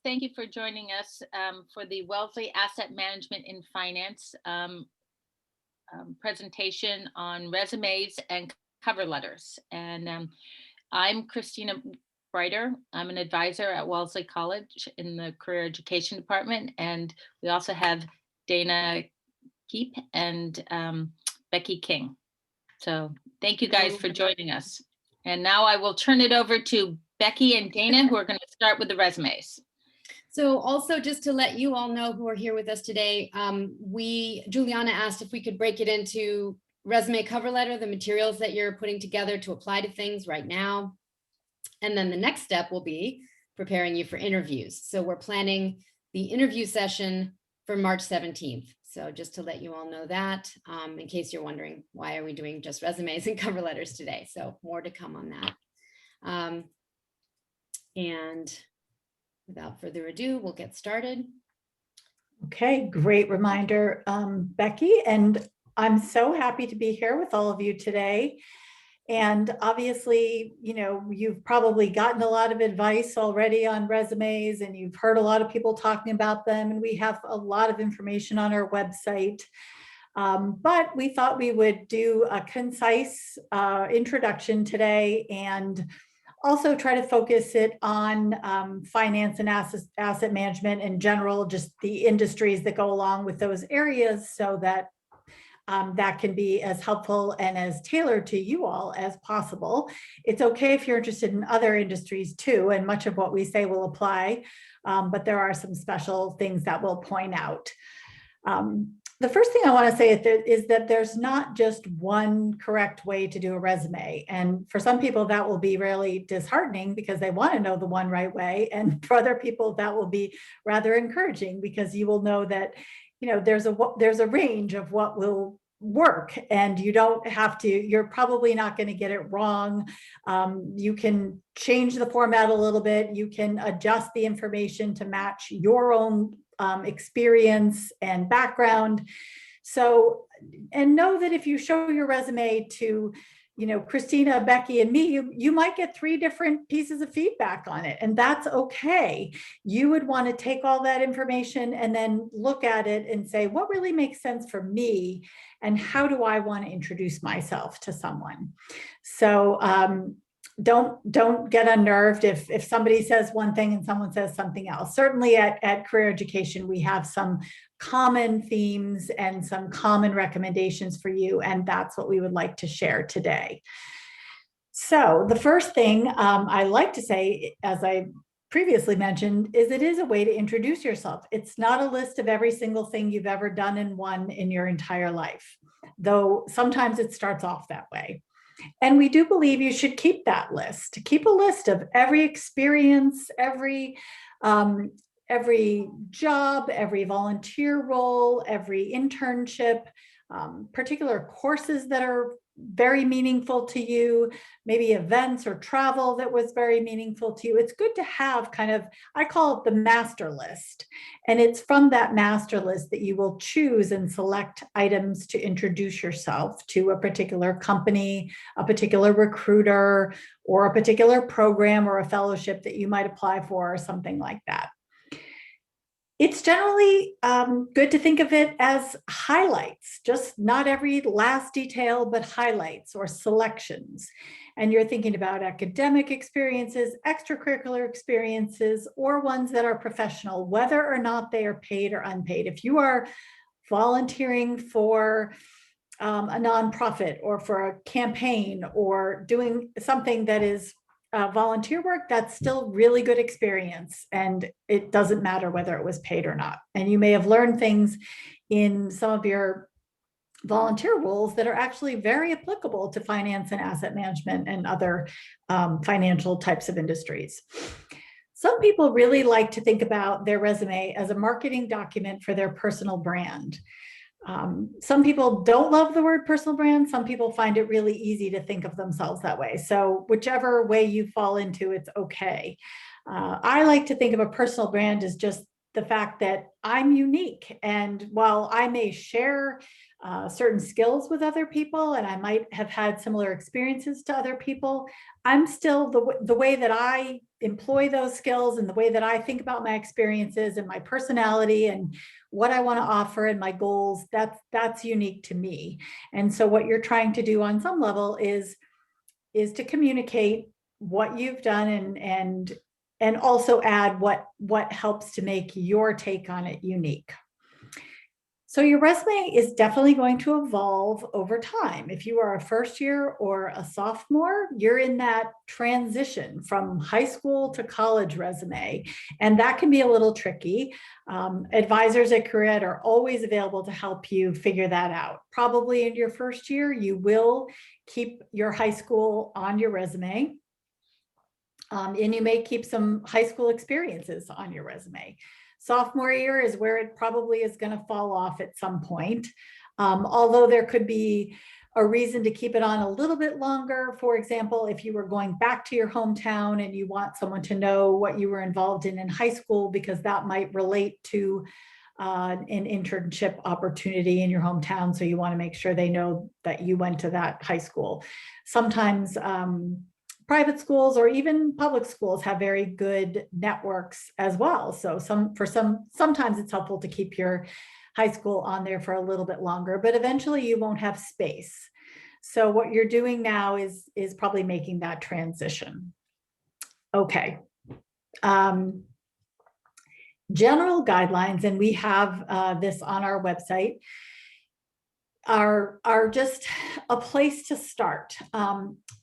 Thank you for joining us for the Wellesley Asset Management in Finance presentation on resumes and cover letters. And I'm Christina Breiter. I'm an advisor at Wellesley College in the Career Education Department. And we also have Dana Keep and Becky King. So thank you guys for joining us. And now I will turn it over to Becky and Dana, who are going to start with the resumes. So also just to let you all know who are here with us today, Juliana asked if we could break it into resume, cover letter, the materials that you're putting together to apply to things right now. And then the next step will be preparing you for interviews. So we're planning the interview session for March 17th. So just to let you all know that, in case you're wondering, why are we doing just resumes and cover letters today? So more to come on that. And without further ado, we'll get started. Okay, great reminder, Becky, and I'm so happy to be here with all of you today. And obviously, you know, you've probably gotten a lot of advice already on resumes, and you've heard a lot of people talking about them, and we have a lot of information on our website. But we thought we would do a concise introduction today and also try to focus it on finance and asset management in general, just the industries that go along with those areas, so that that can be as helpful and as tailored to you all as possible. It's okay if you're interested in other industries too, and much of what we say will apply, but there are some special things that we'll point out. The first thing I want to say is that there's not just one correct way to do a resume. And for some people, that will be really disheartening because they want to know the one right way. And for other people, that will be rather encouraging because you will know that, you know, there's a range of what will work, and you don't have to, you're probably not going to get it wrong. You can change the format a little bit. You can adjust the information to match your own experience and background. So, and know that if you show your resume to, you know, Christina, Becky, and me, you might get 3 different pieces of feedback on it, and that's okay. You would want to take all that information and then look at it and say, what really makes sense for me, and how do I want to introduce myself to someone? So don't get unnerved if somebody says one thing and someone says something else. Certainly at Career Education, we have some common themes and some common recommendations for you, and that's what we would like to share today. So the first thing I like to say, as I previously mentioned, is it is a way to introduce yourself. It's not a list of every single thing you've ever done and won in your entire life, though sometimes it starts off that way. And we do believe you should keep that list. Keep a list of every experience, every job, every volunteer role, every internship, particular courses that are very meaningful to you, maybe events or travel that was very meaningful to you. It's good to have kind of, I call it the master list. And it's from that master list that you will choose and select items to introduce yourself to a particular company, a particular recruiter, or a particular program or a fellowship that you might apply for, or something like that. It's generally good to think of it as highlights, just not every last detail, but highlights or selections. And you're thinking about academic experiences, extracurricular experiences, or ones that are professional, whether or not they are paid or unpaid. If you are volunteering for a nonprofit or for a campaign or doing something that is volunteer work, that's still really good experience, and it doesn't matter whether it was paid or not. And you may have learned things in some of your volunteer roles that are actually very applicable to finance and asset management and other financial types of industries. Some people really like to think about their resume as a marketing document for their personal brand. Some people don't love the word personal brand. Some people find it really easy to think of themselves that way. So whichever way you fall into, it's okay. I like to think of a personal brand as just the fact that I'm unique. And while I may share certain skills with other people, and I might have had similar experiences to other people. I'm still the way that I employ those skills and the way that I think about my experiences and my personality and what I want to offer and my goals, that's unique to me. And so what you're trying to do on some level is to communicate what you've done and also add what helps to make your take on it unique. So your resume is definitely going to evolve over time. If you are a first year or a sophomore, you're in that transition from high school to college resume, and that can be a little tricky. Advisors at CareerEd are always available to help you figure that out. Probably in your first year, you will keep your high school on your resume, and you may keep some high school experiences on your resume. Sophomore year is where it probably is going to fall off at some point. Although there could be a reason to keep it on a little bit longer. For example, if you were going back to your hometown and you want someone to know what you were involved in high school, because that might relate to an internship opportunity in your hometown. So you want to make sure they know that you went to that high school. Sometimes private schools or even public schools have very good networks as well. So sometimes it's helpful to keep your high school on there for a little bit longer, but eventually you won't have space. So what you're doing now is probably making that transition. Okay. General guidelines, and we have this on our website, are just a place to start.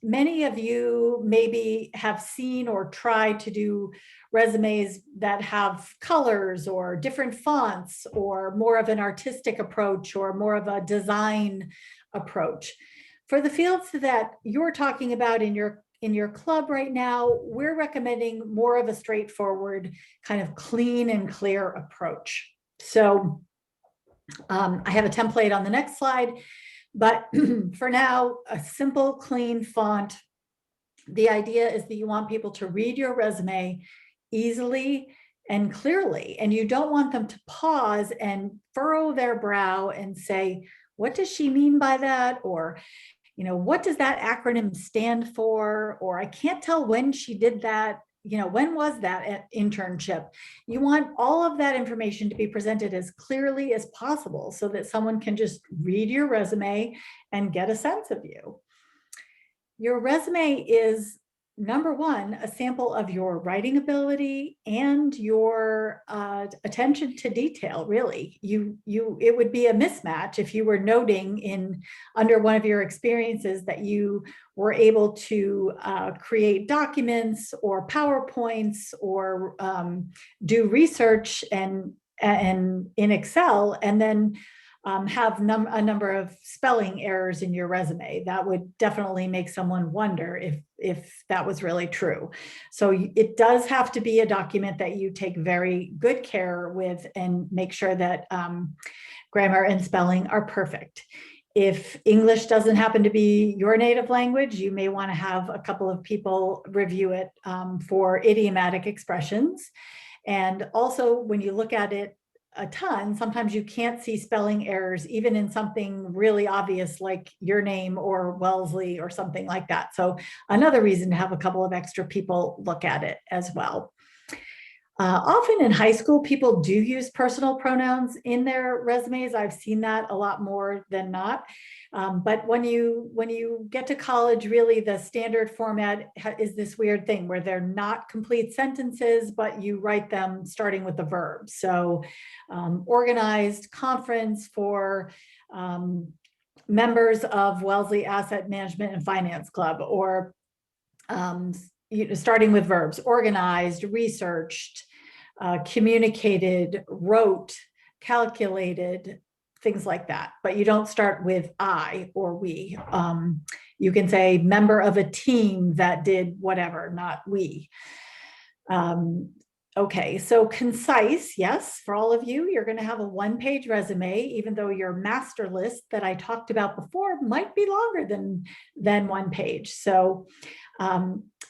Many of you maybe have seen or tried to do resumes that have colors or different fonts or more of an artistic approach or more of a design approach. For the fields that you're talking about in your club right now, we're recommending more of a straightforward, kind of clean and clear approach. So I have a template on the next slide, but for now, a simple, clean font. The idea is that you want people to read your resume easily and clearly, and you don't want them to pause and furrow their brow and say, what does she mean by that? Or, what does that acronym stand for? Or I can't tell when she did that. When was that internship? You want all of that information to be presented as clearly as possible so that someone can just read your resume and get a sense of you. Your resume is, number one, a sample of your writing ability and your attention to detail, really. It would be a mismatch if you were noting under one of your experiences that you were able to create documents or PowerPoints or do research and in Excel, and then have a number of spelling errors in your resume. That would definitely make someone wonder if that was really true. So it does have to be a document that you take very good care with and make sure that grammar and spelling are perfect. If English doesn't happen to be your native language, you may want to have a couple of people review it for idiomatic expressions. And also, when you look at it a ton, sometimes you can't see spelling errors, even in something really obvious like your name or Wellesley or something like that. So another reason to have a couple of extra people look at it as well. Often in high school, people do use personal pronouns in their resumes. I've seen that a lot more than not. But when you get to college, really the standard format is this weird thing where they're not complete sentences, but you write them starting with the verb. So organized conference for members of Wellesley Asset Management and Finance Club, or starting with verbs: organized, researched, communicated, wrote, calculated, things like that. But you don't start with I or we. You can say member of a team that did whatever, not we. Okay, so concise, yes, for all of you, you're going to have a one-page resume, even though your master list that I talked about before might be longer than one page. So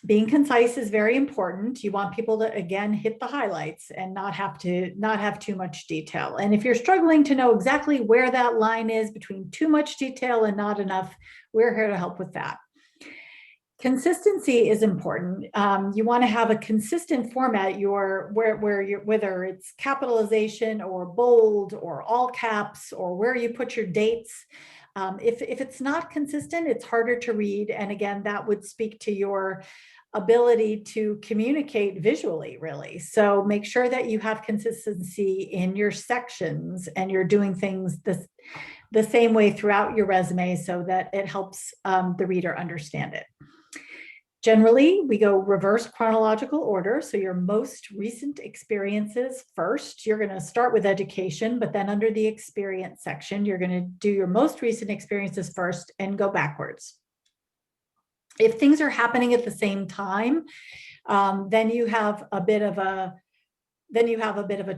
being concise is very important. You want people to, again, hit the highlights and not have too much detail. And if you're struggling to know exactly where that line is between too much detail and not enough, we're here to help with that. Consistency is important. You want to have a consistent format, whether it's capitalization or bold or all caps or where you put your dates. If it's not consistent, it's harder to read. And again, that would speak to your ability to communicate visually, really. So make sure that you have consistency in your sections and you're doing things the same way throughout your resume so that it helps the reader understand it. Generally, we go reverse chronological order. So your most recent experiences first. You're going to start with education, but then under the experience section, you're going to do your most recent experiences first and go backwards. If things are happening at the same time, then you have a bit of a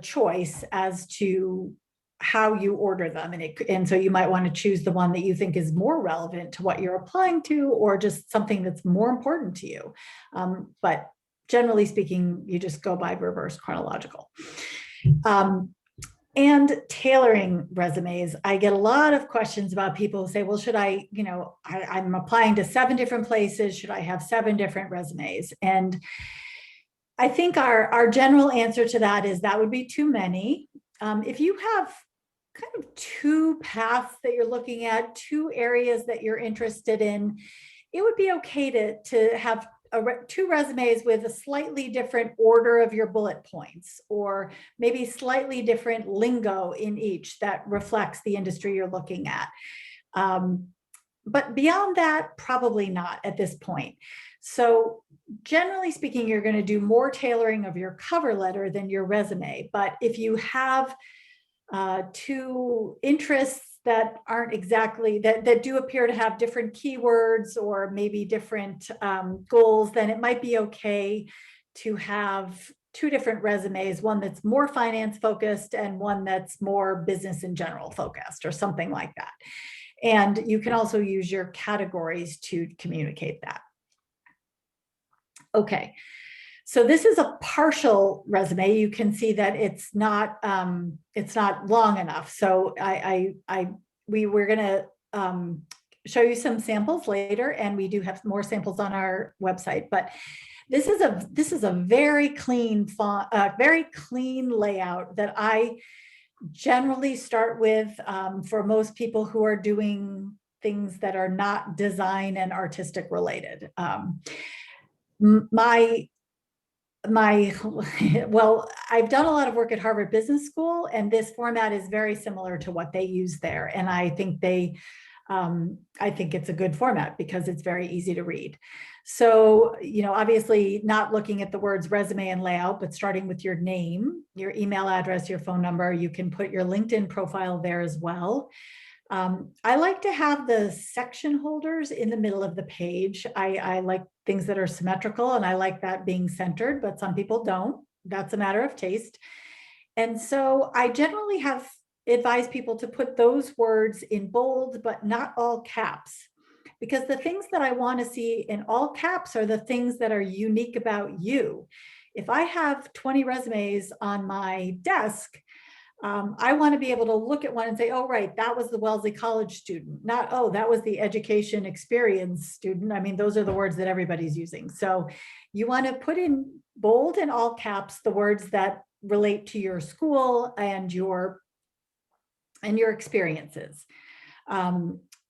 choice as to how you order them. And so you might want to choose the one that you think is more relevant to what you're applying to, or just something that's more important to you. But generally speaking, you just go by reverse chronological. And tailoring resumes. I get a lot of questions about people who say, well, should I, I'm applying to 7 different places. Should I have 7 different resumes? And I think our general answer to that is that would be too many. If you have kind of 2 paths that you're looking at, 2 areas that you're interested in, it would be okay to have 2 resumes with a slightly different order of your bullet points, or maybe slightly different lingo in each that reflects the industry you're looking at. But beyond that, probably not at this point. So generally speaking, you're going to do more tailoring of your cover letter than your resume. But if you have 2 interests that aren't exactly, that do appear to have different keywords or maybe different goals, then it might be okay to have 2 different resumes, one that's more finance focused and one that's more business in general focused or something like that. And you can also use your categories to communicate that. Okay, so this is a partial resume. You can see that it's not long enough. So we're going to show you some samples later, and we do have more samples on our website. But this is a very clean font, very clean layout that I generally start with for most people who are doing things that are not design and artistic related. Well, I've done a lot of work at Harvard Business School, and this format is very similar to what they use there. And I think I think it's a good format because it's very easy to read. So, obviously not looking at the words resume and layout, but starting with your name, your email address, your phone number. You can put your LinkedIn profile there as well. I like to have the section holders in the middle of the page. I like things that are symmetrical, and I like that being centered, but some people don't. That's a matter of taste. And so I generally have advised people to put those words in bold, but not all caps, because the things that I want to see in all caps are the things that are unique about you. If I have 20 resumes on my desk, I want to be able to look at one and say, oh, right, that was the Wellesley College student, not, oh, that was the education experience student. I mean, those are the words that everybody's using. So you want to put in bold and all caps the words that relate to your school and your experiences.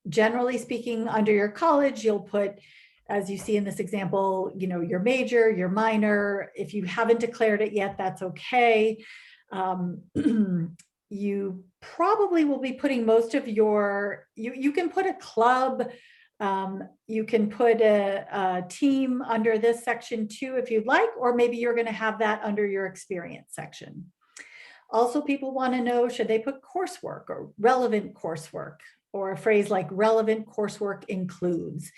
Generally speaking, under your college, you'll put, as you see in this example, your major, your minor. If you haven't declared it yet, that's okay. You probably will be putting most of you can put a club, you can put a team under this section too, if you'd like, or maybe you're going to have that under your experience section. Also, people want to know, should they put coursework or relevant coursework, or a phrase like relevant coursework includes?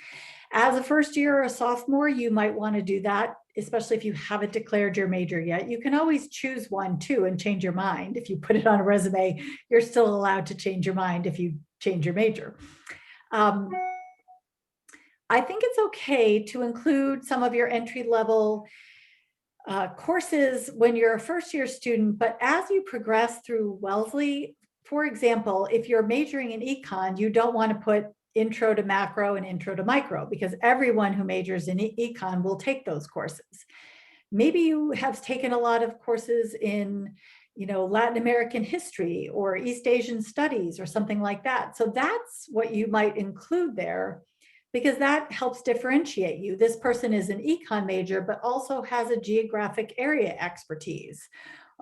As a first year or a sophomore, you might want to do that, especially if you haven't declared your major yet. You can always choose one too and change your mind. If you put it on a resume, you're still allowed to change your mind if you change your major. I think it's okay to include some of your entry level courses when you're a first year student, but as you progress through Wellesley, for example, if you're majoring in econ, you don't want to put intro to macro and intro to micro, because everyone who majors in econ will take those courses. Maybe you have taken a lot of courses in, Latin American history or East Asian studies or something like that. So that's what you might include there, because that helps differentiate you. This person is an econ major, but also has a geographic area expertise.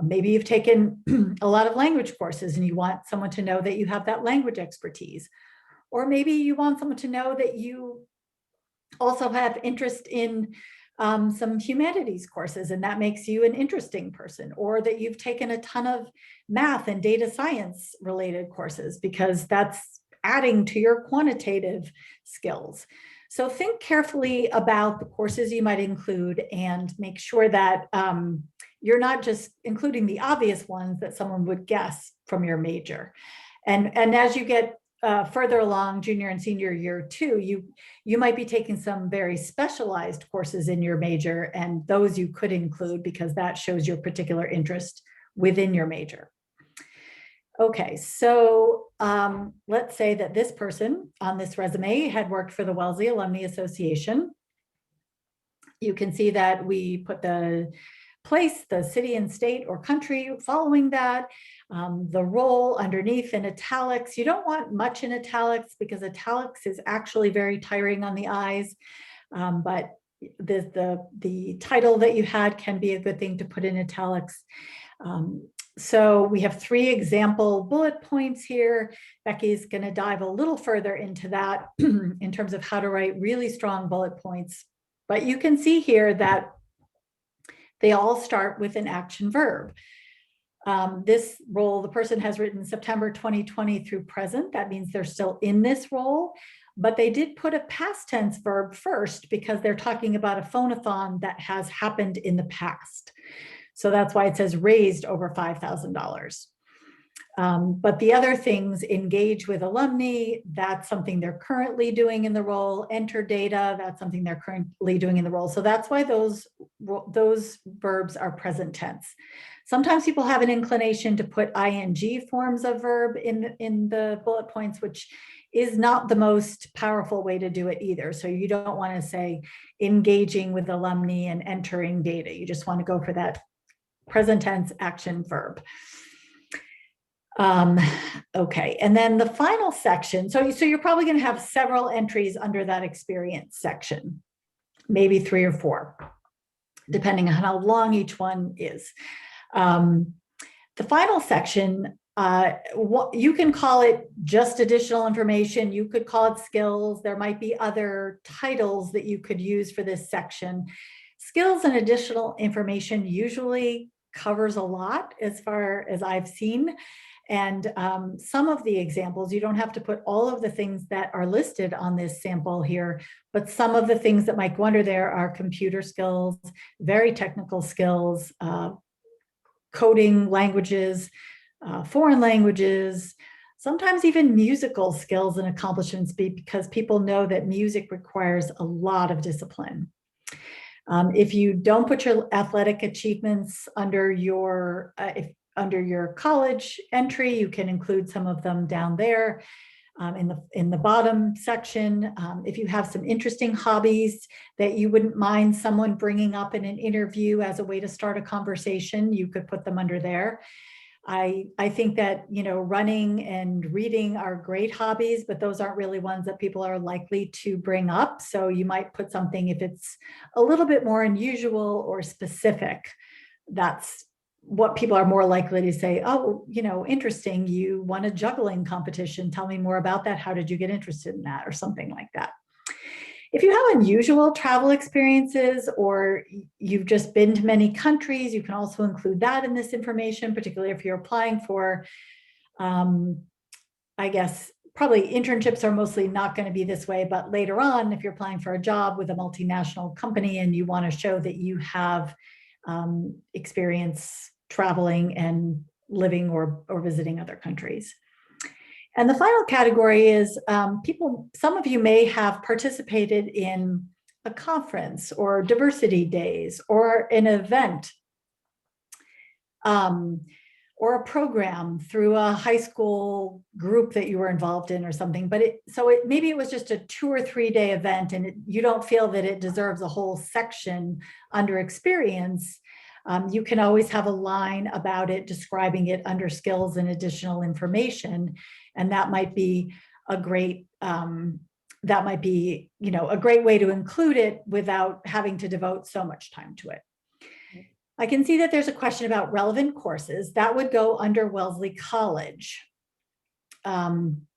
Maybe you've taken a lot of language courses and you want someone to know that you have that language expertise. Or maybe you want someone to know that you also have interest in some humanities courses, and that makes you an interesting person. Or that you've taken a ton of math and data science related courses, because that's adding to your quantitative skills. So think carefully about the courses you might include and make sure that you're not just including the obvious ones that someone would guess from your major. And as you get further along, junior and senior year too, you might be taking some very specialized courses in your major, and those you could include because that shows your particular interest within your major. Okay, so let's say that this person on this resume had worked for the Wellesley Alumni Association. You can see that we put the place, the city and state or country following that, the role underneath in italics. You don't want much in italics because italics is actually very tiring on the eyes, but the title that you had can be a good thing to put in italics. So we have 3 example bullet points here. Becky's going to dive a little further into that in terms of how to write really strong bullet points. But you can see here that they all start with an action verb. This role, the person has written September 2020 through present. That means they're still in this role, but they did put a past tense verb first because they're talking about a phone-a-thon that has happened in the past. So that's why it says raised over $5,000. But the other things, engage with alumni, that's something they're currently doing in the role. Enter data, that's something they're currently doing in the role. So that's why those verbs are present tense. Sometimes people have an inclination to put ing forms of verb in the bullet points, which is not the most powerful way to do it either. So you don't want to say engaging with alumni and entering data. You just want to go for that present tense action verb. Okay, and then the final section. So you're probably going to have several entries under that experience section, maybe 3 or 4, depending on how long each one is. The final section, you can call it just additional information. You could call it skills. There might be other titles that you could use for this section. Skills and additional information usually covers a lot as far as I've seen. And some of the examples, you don't have to put all of the things that are listed on this sample here, but some of the things that might go under there are computer skills, very technical skills, coding languages, foreign languages, sometimes even musical skills and accomplishments, because people know that music requires a lot of discipline. If you don't put your athletic achievements under your college entry, you can include some of them down there in the bottom section. If you have some interesting hobbies that you wouldn't mind someone bringing up in an interview as a way to start a conversation, you could put them under there. I think that, running and reading are great hobbies, but those aren't really ones that people are likely to bring up. So you might put something if it's a little bit more unusual or specific. That's what people are more likely to say, oh, interesting, you won a juggling competition. Tell me more about that. How did you get interested in that? Or something like that. If you have unusual travel experiences or you've just been to many countries, you can also include that in this information, particularly if you're applying for, probably internships are mostly not going to be this way, but later on, if you're applying for a job with a multinational company and you want to show that you have experience traveling and living or visiting other countries. And the final category is some of you may have participated in a conference or diversity days or an event or a program through a high school group that you were involved in or something. But maybe it was just a 2 or 3 day event and you don't feel that it deserves a whole section under experience. You can always have a line about it, describing it under skills and additional information. And that might be a great, a great way to include it without having to devote so much time to it. I can see that there's a question about relevant courses that would go under Wellesley College. And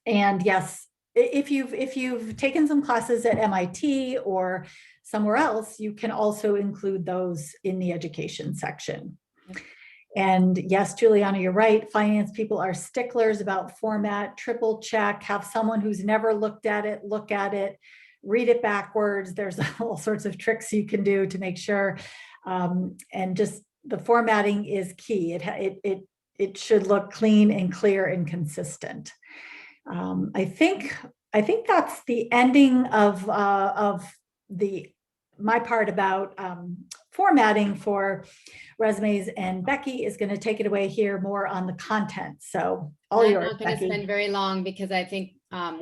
yes, if you've taken some classes at MIT or somewhere else, you can also include those in the education section. And yes, Juliana, you're right. Finance people are sticklers about format, triple check, have someone who's never looked at it, look at it, read it backwards. There's all sorts of tricks you can do to make sure. And just the formatting is key. It should look clean and clear and consistent. I think that's the ending of my part about formatting for resumes, and Becky is going to take it away here more on the content. So all yours, I'm not going to spend very long because I think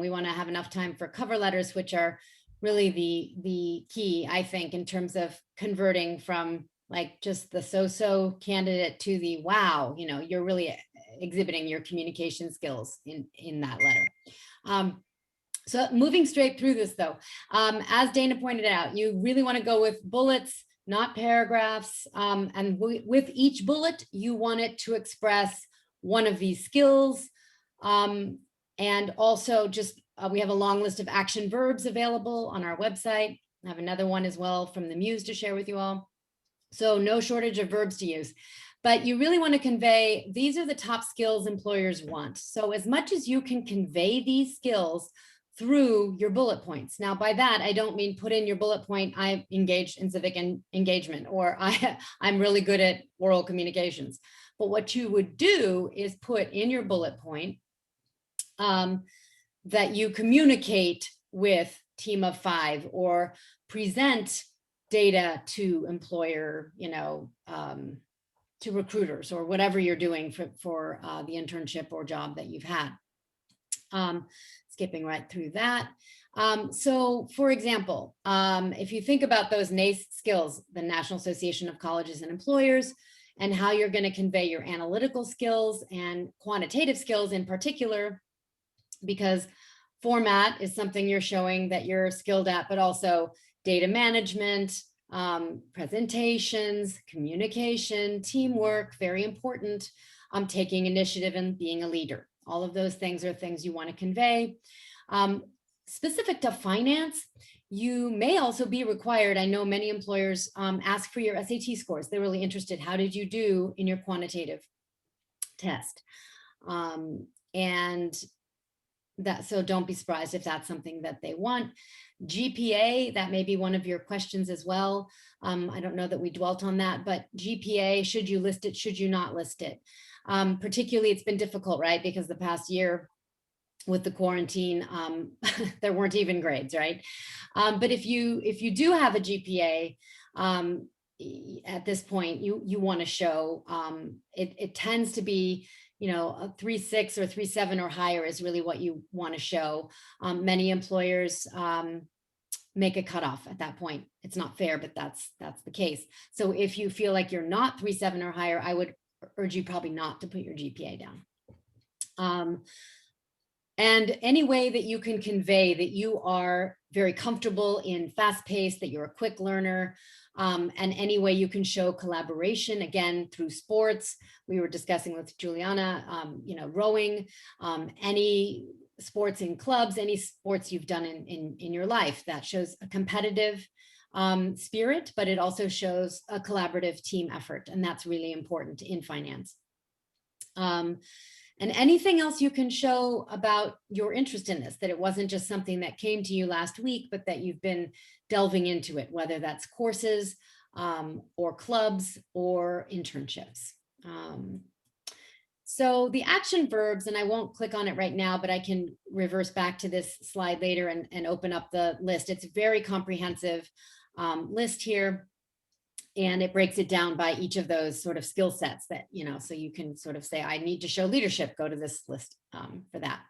we want to have enough time for cover letters, which are really the key, I think, in terms of converting from like just the so-so candidate to the wow, you're really exhibiting your communication skills in that letter. So moving straight through this though, as Dana pointed out, you really want to go with bullets, not paragraphs. And with each bullet, you want it to express one of these skills. And also just, we have a long list of action verbs available on our website. I have another one as well from the Muse to share with you all. So no shortage of verbs to use. But you really want to convey, these are the top skills employers want. So as much as you can convey these skills through your bullet points. Now, by that, I don't mean put in your bullet point, I'm engaged in civic engagement, or I'm really good at oral communications. But what you would do is put in your bullet point that you communicate with team of 5 or present data to employer, to recruiters or whatever you're doing for the internship or job that you've had. Skipping right through that. So for example, if you think about those NACE skills, the National Association of Colleges and Employers, and how you're going to convey your analytical skills and quantitative skills in particular, because format is something you're showing that you're skilled at, but also data management, presentations, communication, teamwork, very important, taking initiative and being a leader. All of those things are things you want to convey. Specific to finance, you may also be required. I know many employers ask for your SAT scores. They're really interested. How did you do in your quantitative test? And that, so don't be surprised if that's something that they want. GPA, that may be one of your questions as well. I don't know that we dwelt on that, but GPA, should you list it? Should you not list it? Particularly, it's been difficult, right? Because the past year with the quarantine, there weren't even grades, right? But if you do have a GPA, at this point, you want to show, it tends to be, a 3.6 or 3.7 or higher is really what you want to show. Many employers make a cutoff at that point. It's not fair, but that's the case. So if you feel like you're not 3.7 or higher, I would urge you probably not to put your GPA down. And any way that you can convey that you are very comfortable in fast-paced, that you're a quick learner, and any way you can show collaboration, again, through sports. We were discussing with Juliana, rowing, any sports in clubs, any sports you've done in your life, that shows a competitive spirit, but it also shows a collaborative team effort. And that's really important in finance. And anything else you can show about your interest in this, that it wasn't just something that came to you last week, but that you've been delving into it, whether that's courses or clubs or internships. So the action verbs, and I won't click on it right now, but I can reverse back to this slide later and open up the list. It's a very comprehensive list here. And it breaks it down by each of those sort of skill sets that, so you can sort of say, I need to show leadership, go to this list for that.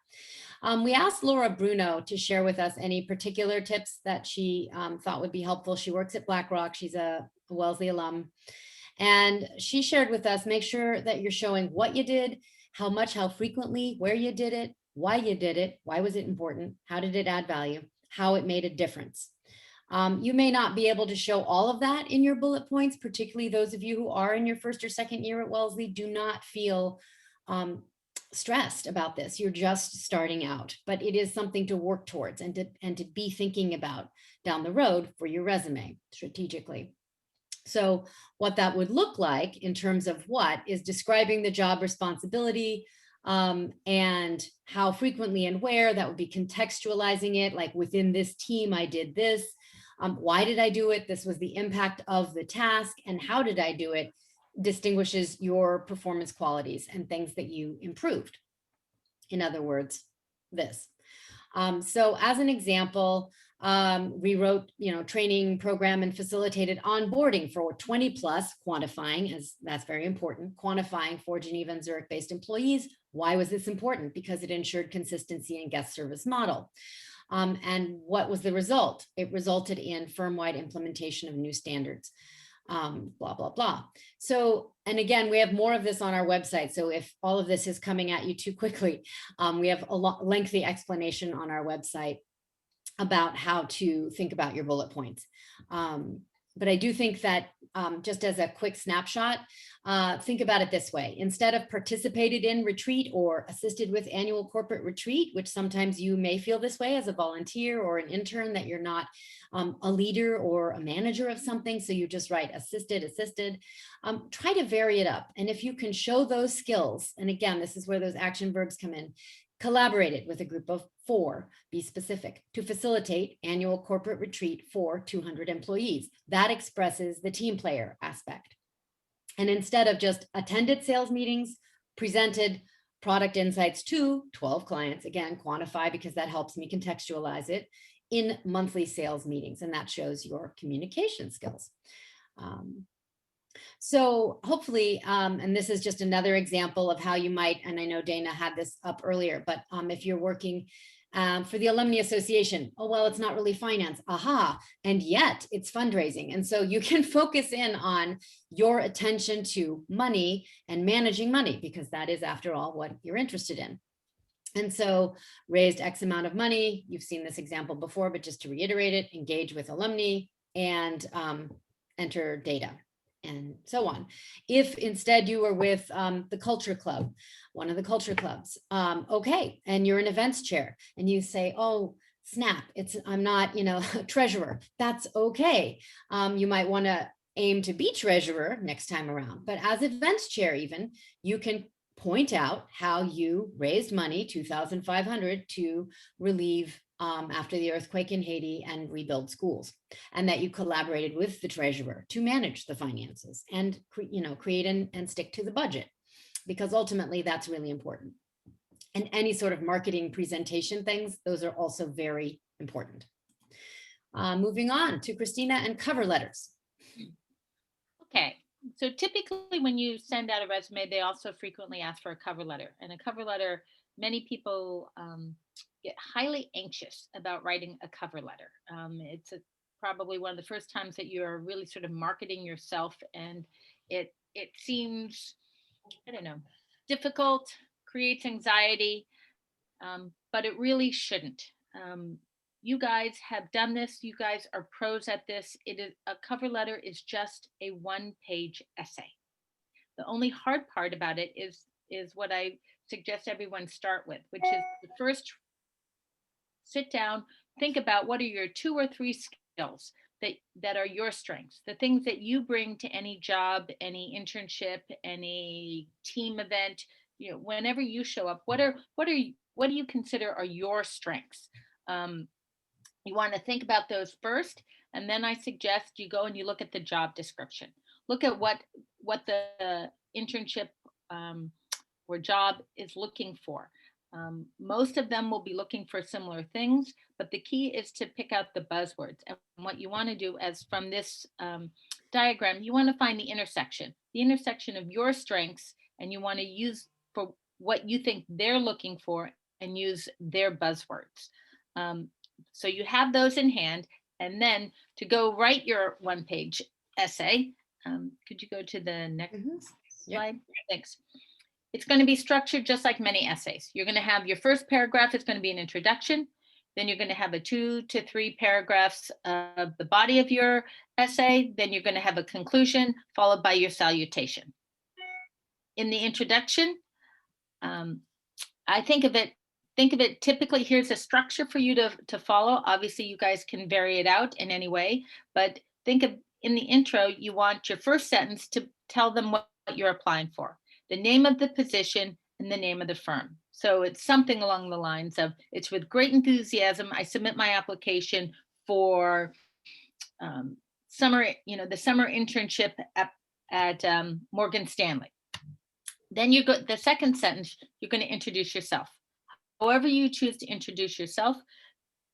We asked Laura Bruno to share with us any particular tips that she thought would be helpful. She works at BlackRock. She's a Wellesley alum. And she shared with us, make sure that you're showing what you did, how much, how frequently, where you did it, why was it important, how did it add value, how it made a difference. You may not be able to show all of that in your bullet points, particularly those of you who are in your first or second year at Wellesley. Do not feel stressed about this. You're just starting out, but it is something to work towards and to be thinking about down the road for your resume strategically. So what that would look like in terms of what is describing the job responsibility, and how frequently and where. That would be contextualizing it, like within this team, I did this. Why did I do it? This was the impact of the task. And how did I do it? Distinguishes your performance qualities and things that you improved. In other words, this. So as an example, we wrote, training program and facilitated onboarding for 20 plus, quantifying, as that's very important, quantifying for Geneva and Zurich based employees. Why was this important? Because it ensured consistency and guest service model. And what was the result? It resulted in firm-wide implementation of new standards, blah, blah, blah. So, and again, we have more of this on our website. So if all of this is coming at you too quickly, we have a lengthy explanation on our website about how to think about your bullet points. But I do think that just as a quick snapshot, think about it this way. Instead of participated in retreat or assisted with annual corporate retreat, which sometimes you may feel this way as a volunteer or an intern, that you're not a leader or a manager of something, so you just write assisted, try to vary it up. And if you can show those skills, and again, this is where those action verbs come in, collaborated with a group of 4, be specific, to facilitate annual corporate retreat for 200 employees. That expresses the team player aspect. And instead of just attended sales meetings, presented product insights to 12 clients, again, quantify, because that helps me contextualize it, in monthly sales meetings, and that shows your communication skills. So hopefully, and this is just another example of how you might, and I know Dana had this up earlier, but if you're working for the Alumni Association, oh, well, it's not really finance, aha, and yet it's fundraising. And so you can focus in on your attention to money and managing money, because that is, after all, what you're interested in. And so raised X amount of money. You've seen this example before, but just to reiterate it, engage with alumni and enter data, and so on. If instead you were with the culture club, one of the culture clubs, okay, and you're an events chair and you say, oh, snap, I'm not, treasurer, that's okay. You might want to aim to be treasurer next time around, but as events chair, even, you can point out how you raised money, $2,500, to relieve after the earthquake in Haiti and rebuild schools, and that you collaborated with the treasurer to manage the finances and create and stick to the budget, because ultimately that's really important. And any sort of marketing presentation things, those are also very important. Moving on to Christina and cover letters. Okay. So typically when you send out a resume, they also frequently ask for a cover letter. And a cover letter, many people get highly anxious about writing a cover letter. It's probably one of the first times that you're really sort of marketing yourself, and it seems, I don't know, difficult, creates anxiety, but it really shouldn't. You guys have done this. You guys are pros at this. A cover letter is just a 1-page essay. The only hard part about it is what I suggest everyone start with, which is the first, sit down, think about what are your 2 or 3 skills that are your strengths, the things that you bring to any job, any internship, any team event. whenever you show up, what do you consider are your strengths? You want to think about those first, and then I suggest you go and you look at the job description. Look at what the internship um, or job is looking for. Most of them will be looking for similar things, but the key is to pick out the buzzwords. And what you want to do, as from this diagram, you want to find the intersection of your strengths, and you want to use for what you think they're looking for and use their buzzwords. So you have those in hand, and then to go write your one-page essay, could you go to the next slide? Yep. Thanks. It's going to be structured just like many essays. You're going to have your first paragraph is going to be an introduction. Then you're going to have a 2 to 3 paragraphs of the body of your essay. Then you're going to have a conclusion followed by your salutation. In the introduction, I think of it typically, here's a structure for you to follow. Obviously, you guys can vary it out in any way, but think of in the intro, you want your first sentence to tell them what you're applying for, the name of the position and the name of the firm. So it's something along the lines of, it's with great enthusiasm I submit my application for the summer internship at Morgan Stanley. Then you go, the second sentence, you're going to introduce yourself. However you choose to introduce yourself.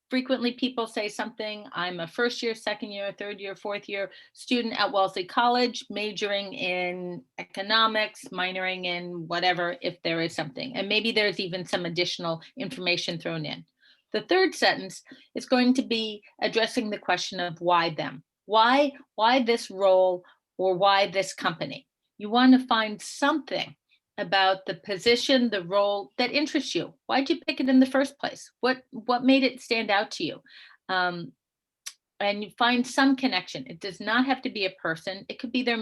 Frequently people say something, I'm a first year, second year, third year, fourth year student at Wellesley College, majoring in economics, minoring in whatever, if there is something. And maybe there's even some additional information thrown in. The third sentence is going to be addressing the question of why them? Why this role, or why this company? You want to find something about the position, the role that interests you. Why'd you pick it in the first place? What made it stand out to you? And you find some connection. It does not have to be a person. It could be their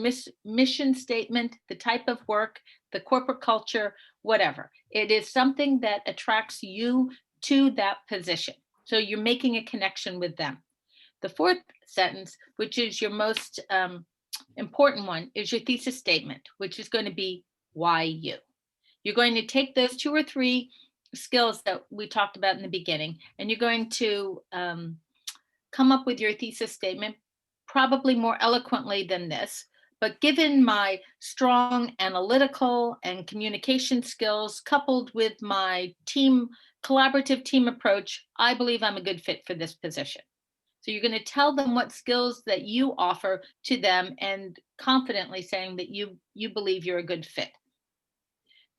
mission statement, the type of work, the corporate culture, whatever. It is something that attracts you to that position. So you're making a connection with them. The fourth sentence, which is your most important one, is your thesis statement, which is going to be why you. You're going to take those 2 or 3 skills that we talked about in the beginning, and you're going to come up with your thesis statement, probably more eloquently than this, but given my strong analytical and communication skills, coupled with my collaborative team approach, I believe I'm a good fit for this position. So you're going to tell them what skills that you offer to them, and confidently saying that you believe you're a good fit.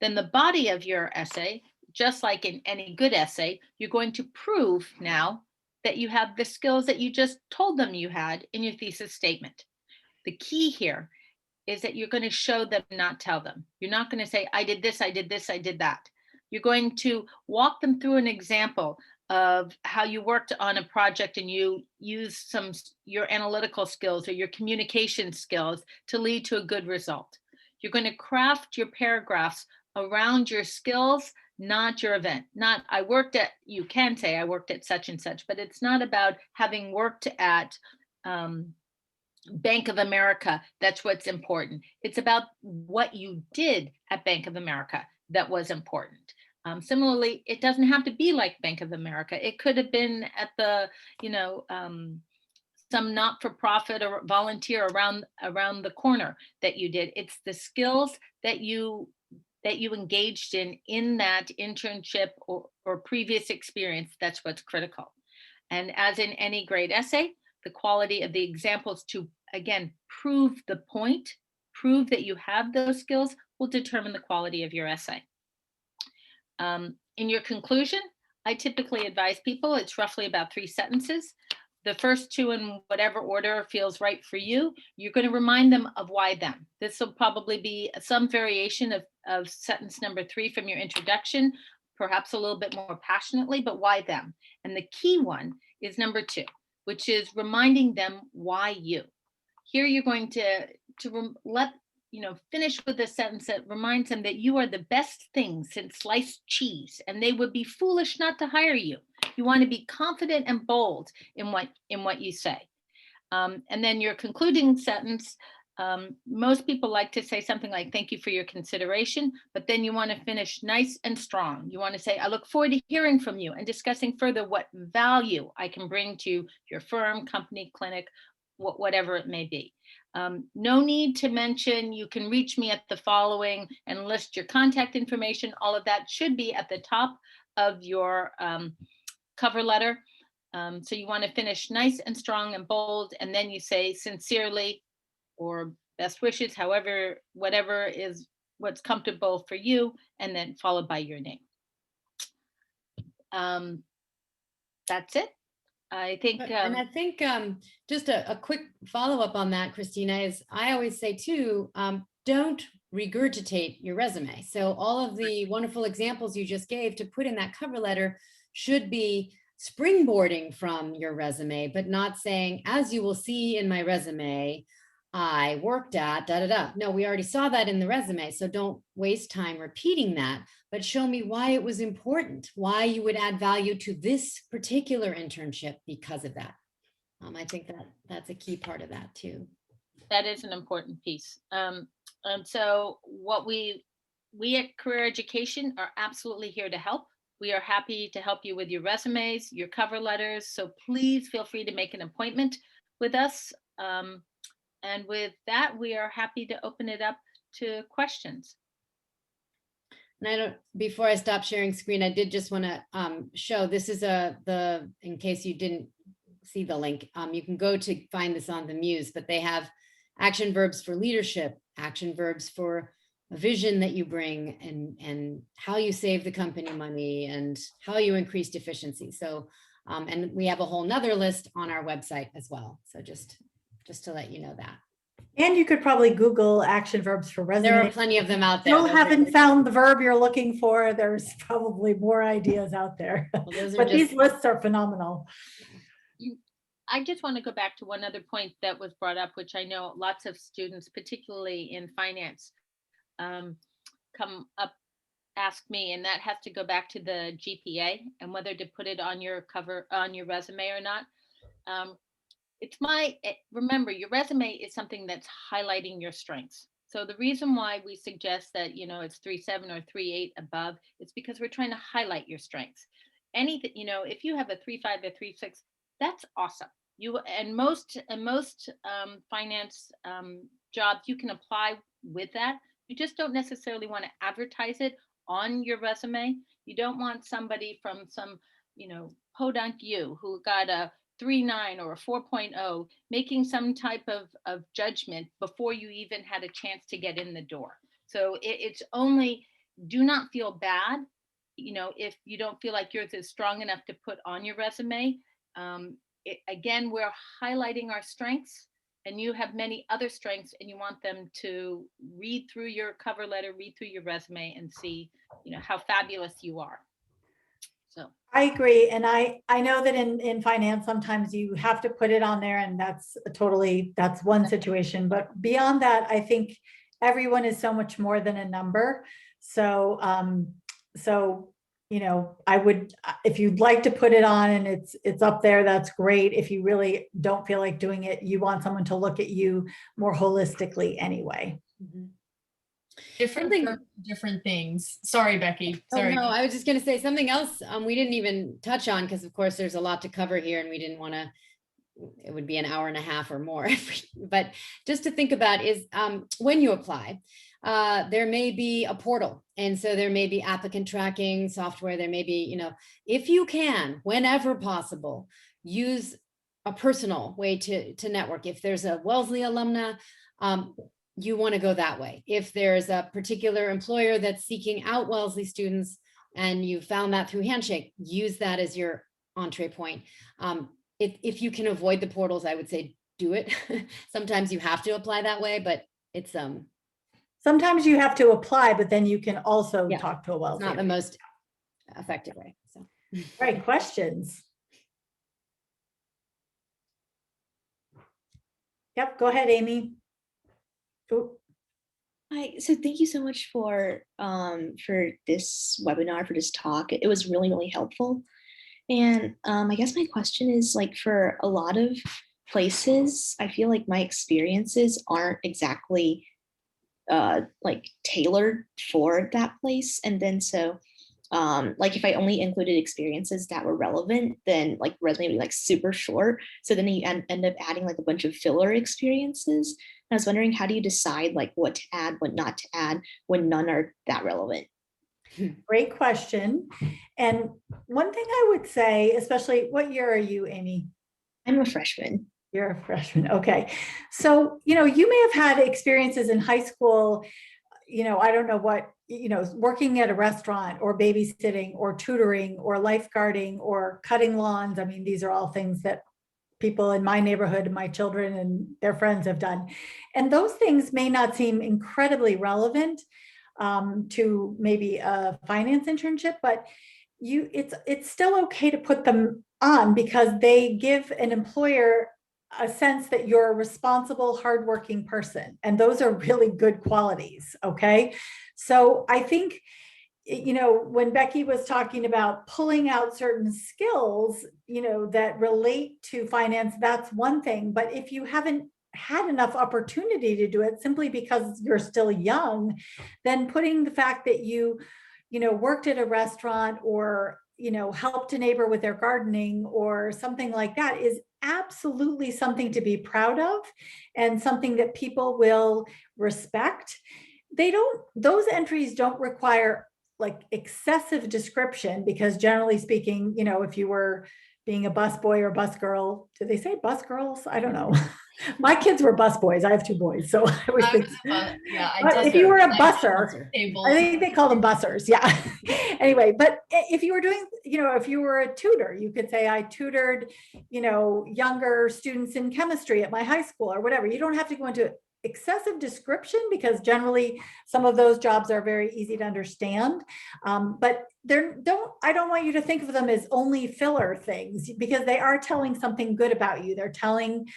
Then the body of your essay, just like in any good essay, you're going to prove now that you have the skills that you just told them you had in your thesis statement. The key here is that you're going to show them, not tell them. You're not going to say, I did this, I did this, I did that. You're going to walk them through an example of how you worked on a project and you use your analytical skills or your communication skills to lead to a good result. You're going to craft your paragraphs around your skills, not your event. Not you can say I worked at such and such, but it's not about having worked at Bank of America. That's what's important. It's about what you did at Bank of America that was important. Similarly, it doesn't have to be like Bank of America. It could have been at the, some not-for-profit or volunteer around the corner that you did. It's the skills that you engaged in that internship or previous experience. That's what's critical. And as in any great essay, the quality of the examples to, again, prove the point, prove that you have those skills, will determine the quality of your essay. In your conclusion, I typically advise people, it's roughly about 3 sentences. The first 2 in whatever order feels right for you. You're going to remind them of why them. This will probably be some variation of sentence number 3 from your introduction, perhaps a little bit more passionately, but why them? And the key one is number 2, which is reminding them why you. Here you're going to finish with a sentence that reminds them that you are the best thing since sliced cheese, and they would be foolish not to hire you. You want to be confident and bold in what you say. And then your concluding sentence Most people like to say something like, thank you for your consideration, but then you want to finish nice and strong. You want to say, I look forward to hearing from you and discussing further what value I can bring to your firm, company, clinic, whatever it may be. No need to mention you can reach me at the following and list your contact information. All of that should be at the top of your cover letter. So you want to finish nice and strong and bold, and then you say sincerely or best wishes, however, whatever is what's comfortable for you, and then followed by your name. That's it. I think. And I think just a quick follow-up on that, Christina, is I always say too, don't regurgitate your resume. So all of the wonderful examples you just gave to put in that cover letter should be springboarding from your resume, but not saying, as you will see in my resume, I worked at da da da. No, we already saw that in the resume. So don't waste time repeating that, but show me why it was important, why you would add value to this particular internship because of that. I think that that's a key part of that too. That is an important piece. And so what we at Career Education are absolutely here to help. We are happy to help you with your resumes, your cover letters. So please feel free to make an appointment with us. And with that, we are happy to open it up to questions. And I don't, before I stop sharing screen, I did just want to show, this is in case you didn't see the link, you can go to find this on the Muse, but they have action verbs for leadership, action verbs for a vision that you bring, and how you save the company money and how you increase efficiency. So, and we have a whole nother list on our website as well. So just to let you know that. And you could probably Google action verbs for resume. There are plenty of them out there. Still haven't found the verb you're looking for. There's probably more ideas out there. Well, but these lists are phenomenal. I just want to go back to one other point that was brought up, which I know lots of students, particularly in finance, come up, ask me, and that has to go back to the GPA and whether to put it on your cover, on your resume or not. Remember, your resume is something that's highlighting your strengths. So the reason why we suggest that, it's 3.7 or 3.8 above, it's because we're trying to highlight your strengths. Anything, if you have a 3.5 or 3.6, that's awesome. Most finance jobs, you can apply with that. You just don't necessarily want to advertise it on your resume. You don't want somebody from some, podunk you who got a 3.9 or a 4.0 making some type of judgment before you even had a chance to get in the door. So it's only, do not feel bad, if you don't feel like yours is strong enough to put on your resume. Again, we're highlighting our strengths, and you have many other strengths, and you want them to read through your cover letter, read through your resume, and see, how fabulous you are. So I agree. And I know that in finance, sometimes you have to put it on there, and that's one situation. But beyond that, I think everyone is so much more than a number. So, I would, if you'd like to put it on and it's up there, that's great. If you really don't feel like doing it, you want someone to look at you more holistically anyway. Mm-hmm. Different things. Sorry, Becky. Sorry. Oh, no, I was just going to say something else we didn't even touch on, because of course there's a lot to cover here and we didn't want to, it would be an hour and a half or more. But just to think about is when you apply, there may be a portal. And so there may be applicant tracking software. There may be, if you can, whenever possible, use a personal way to network. If there's a Wellesley alumna, you want to go that way. If there's a particular employer that's seeking out Wellesley students and you found that through Handshake, use that as your entree point. If you can avoid the portals, I would say do it. Sometimes you have to apply that way, but it's sometimes you have to apply, but then you can also talk to a Wellesley. Not the most effective way. So. Right, questions? Yep, go ahead, Amy. Ooh. Hi, so thank you so much for this webinar, for this talk. It was really, really helpful. And I guess my question is, like, for a lot of places, I feel like my experiences aren't exactly like tailored for that place. And then so like if I only included experiences that were relevant, then like resume would be like super short. So then you end up adding like a bunch of filler experiences. And I was wondering, how do you decide like what to add, what not to add when none are that relevant? Great question. And one thing I would say, especially, what year are you, Amy? I'm a freshman. You're a freshman. Okay. So, you may have had experiences in high school, I don't know what, working at a restaurant or babysitting or tutoring or lifeguarding or cutting lawns. I mean, these are all things that people in my neighborhood and my children and their friends have done. And those things may not seem incredibly relevant to maybe a finance internship, but it's still okay to put them on because they give an employer a sense that you're a responsible, hardworking person. And those are really good qualities. Okay. So I think, when Becky was talking about pulling out certain skills, that relate to finance, that's one thing. But if you haven't had enough opportunity to do it simply because you're still young, then putting the fact that you worked at a restaurant or, helped a neighbor with their gardening or something like that is absolutely something to be proud of and something that people will respect. Those entries don't require like excessive description because generally speaking, if you were being a bus boy or bus girl, do they say bus girls? I don't know. My kids were bus boys. I have two boys. So I always think, but if you were a busser, I think they call them bussers. Yeah. Anyway, but if you were doing, if you were a tutor, you could say I tutored, younger students in chemistry at my high school or whatever. You don't have to go into excessive description because generally some of those jobs are very easy to understand. But I don't want you to think of them as only filler things because they are telling something good about you. They're telling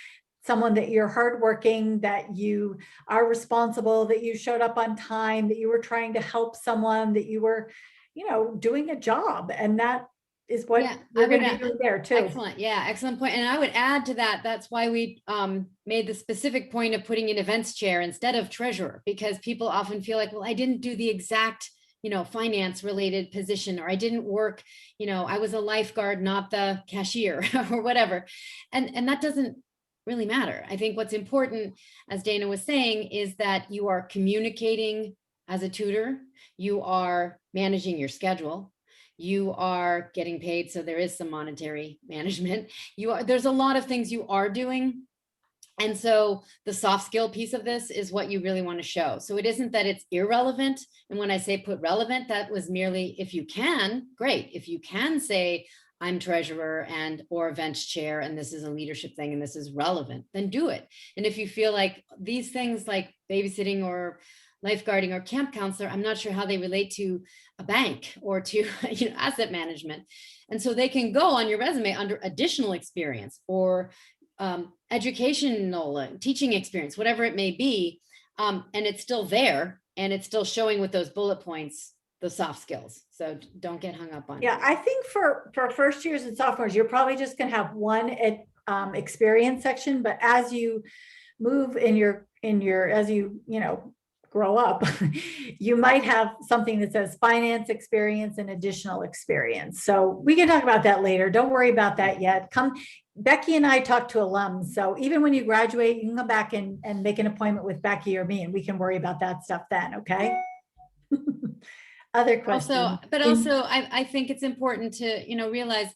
someone that you're hardworking, that you are responsible, that you showed up on time, that you were trying to help someone, that you were, doing a job. And that is what we're going to be doing there too. Excellent. Yeah, excellent point. And I would add to that, that's why we made the specific point of putting an events chair instead of treasurer, because people often feel like, well, I didn't do the exact, finance related position, or I didn't work, I was a lifeguard, not the cashier or whatever. And that doesn't really matter. I think what's important, as Dana was saying, is that you are communicating as a tutor, you are managing your schedule, you are getting paid, so there is some monetary management. There's a lot of things you are doing. And so the soft skill piece of this is what you really want to show. So it isn't that it's irrelevant. And when I say put relevant, that was merely, if you can, great. If you can say, I'm treasurer and or events chair, and this is a leadership thing, and this is relevant, then do it. And if you feel like these things like babysitting or lifeguarding or camp counselor, I'm not sure how they relate to a bank or to asset management. And so they can go on your resume under additional experience or educational teaching experience, whatever it may be. And it's still there and it's still showing with those bullet points, the soft skills. So don't get hung up on. Yeah, I think for first years and sophomores, you're probably just going to have one experience section, but as you move as you grow up, you might have something that says finance experience and additional experience. So we can talk about that later. Don't worry about that yet. Becky and I talk to alums. So even when you graduate, you can come back and make an appointment with Becky or me, and we can worry about that stuff then. Okay. Other questions? Also, I think it's important to, realize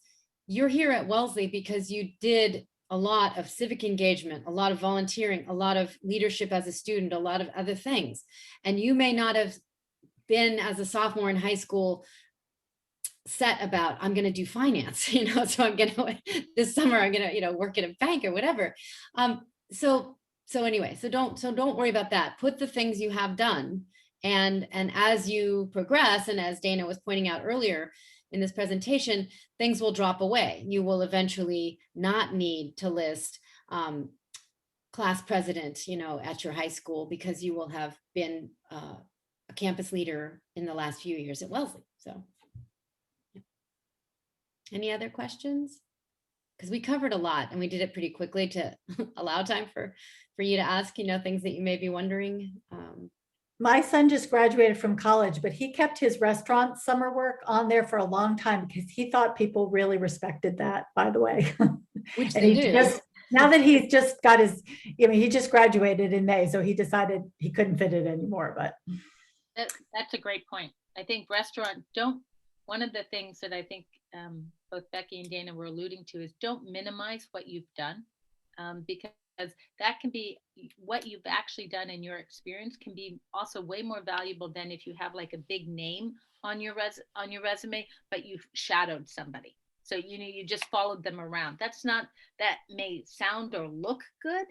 you're here at Wellesley because you did a lot of civic engagement, a lot of volunteering, a lot of leadership as a student, a lot of other things. And you may not have been, as a sophomore in high school, set about, I'm going to do finance, so I'm going to, this summer, I'm going to, work at a bank or whatever. So anyway, so don't worry about that. Put the things you have done. And as you progress, and as Dana was pointing out earlier in this presentation, things will drop away. You will eventually not need to list class president, at your high school, because you will have been a campus leader in the last few years at Wellesley. So, any other questions, because we covered a lot and we did it pretty quickly to allow time for you to ask, things that you may be wondering. My son just graduated from college, but he kept his restaurant summer work on there for a long time because he thought people really respected that, by the way. Which And they he do. just, now that he's just got his, he just graduated in May, so he decided he couldn't fit it anymore, but. That's a great point. I think one of the things that I think both Becky and Dana were alluding to is don't minimize what you've done, because that can be what you've actually done in your experience can be also way more valuable than if you have like a big name on your resume, but you've shadowed somebody. So, you just followed them around. That may sound or look good,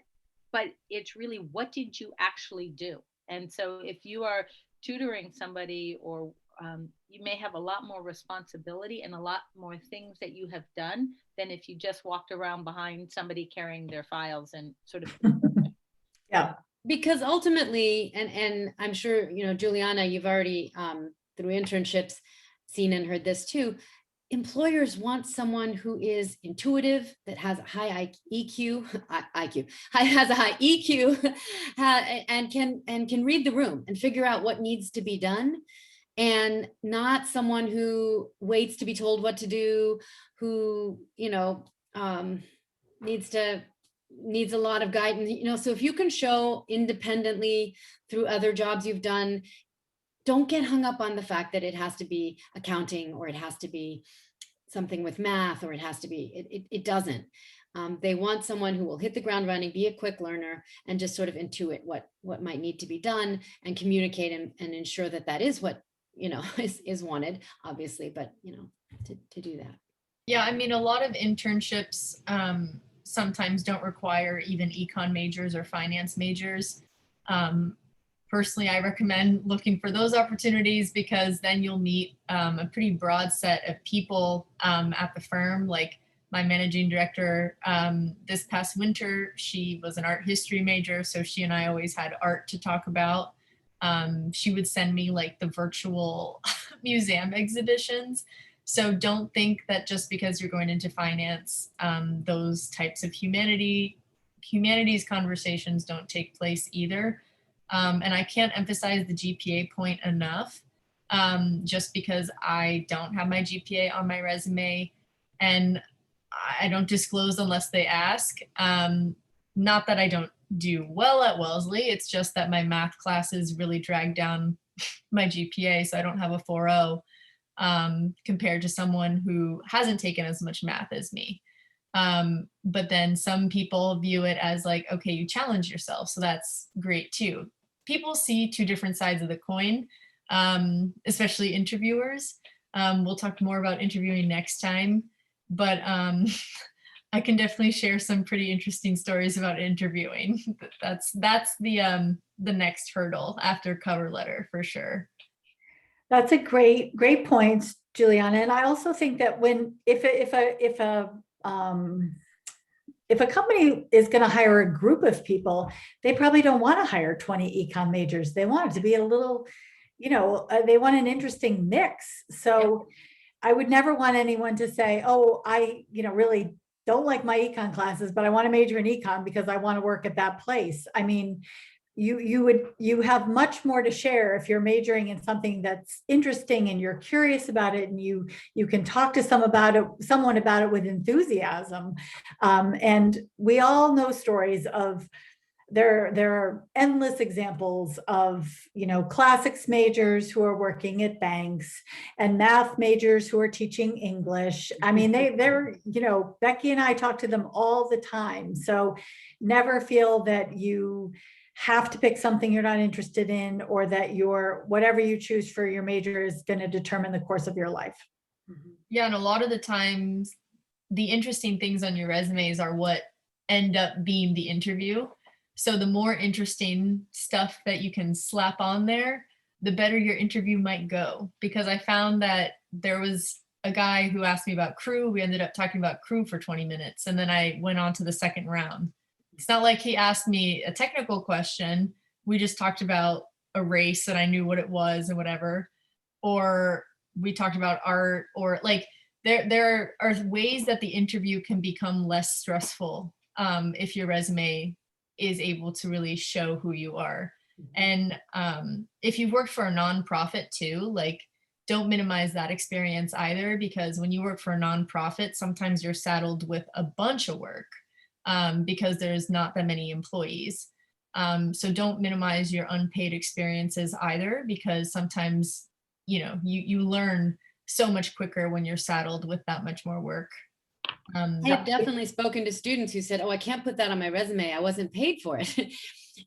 but it's really, what did you actually do? And so if you are tutoring somebody, or you may have a lot more responsibility and a lot more things that you have done than if you just walked around behind somebody carrying their files and sort of. Yeah. Because ultimately, and I'm sure, Juliana, you've already through internships seen and heard this too, employers want someone who is intuitive, that has a high has a high EQ, and can read the room and figure out what needs to be done, and not someone who waits to be told what to do, who needs a lot of guidance. So if you can show independently through other jobs you've done, don't get hung up on the fact that it has to be accounting, or it has to be something with math, or it has to be, it doesn't. They want someone who will hit the ground running, be a quick learner, and just sort of intuit what might need to be done, and communicate and ensure that is what, is wanted, obviously, but, to do that. Yeah, I mean, a lot of internships sometimes don't require even econ majors or finance majors. Personally, I recommend looking for those opportunities, because then you'll meet a pretty broad set of people at the firm. Like my managing director this past winter, she was an art history major, so she and I always had art to talk about. She would send me like the virtual museum exhibitions. So don't think that just because you're going into finance, those types of humanities conversations don't take place either. And I can't emphasize the GPA point enough, just because I don't have my GPA on my resume, and I don't disclose unless they ask. Not that I don't do well at Wellesley, it's just that my math classes really drag down my GPA, so I don't have a 4.0 compared to someone who hasn't taken as much math as me. But then some people view it as like, okay, you challenge yourself, so that's great too. People see two different sides of the coin, especially interviewers. We'll talk more about interviewing next time, but I can definitely share some pretty interesting stories about interviewing. That's the next hurdle after cover letter, for sure. That's a great point, Juliana. And I also think that if a company is going to hire a group of people, they probably don't want to hire 20 econ majors. They want it to be a little, they want an interesting mix. So I would never want anyone to say, oh, I, really don't like my econ classes, but I want to major in econ because I want to work at that place. I mean, you have much more to share if you're majoring in something that's interesting and you're curious about it, and you can talk to someone about it with enthusiasm. And we all know stories of there are endless examples of classics majors who are working at banks, and math majors who are teaching English. I mean, they're Becky and I talk to them all the time. So never feel that you have to pick something you're not interested in, or that whatever you choose for your major is going to determine the course of your life. Yeah, and a lot of the times the interesting things on your resumes are what end up being the interview. So the more interesting stuff that you can slap on there, the better your interview might go. Because I found that there was a guy who asked me about crew. We ended up talking about crew for 20 minutes, and then I went on to the second round. It's not like he asked me a technical question. We just talked about a race and I knew what it was and whatever. Or we talked about art, or like there are ways that the interview can become less stressful if your resume is able to really show who you are. And if you've worked for a nonprofit too, like don't minimize that experience either, because when you work for a nonprofit, sometimes you're saddled with a bunch of work because there's not that many employees. So don't minimize your unpaid experiences either, because sometimes, you learn so much quicker when you're saddled with that much more work. I have definitely spoken to students who said, oh, I can't put that on my resume. I wasn't paid for it.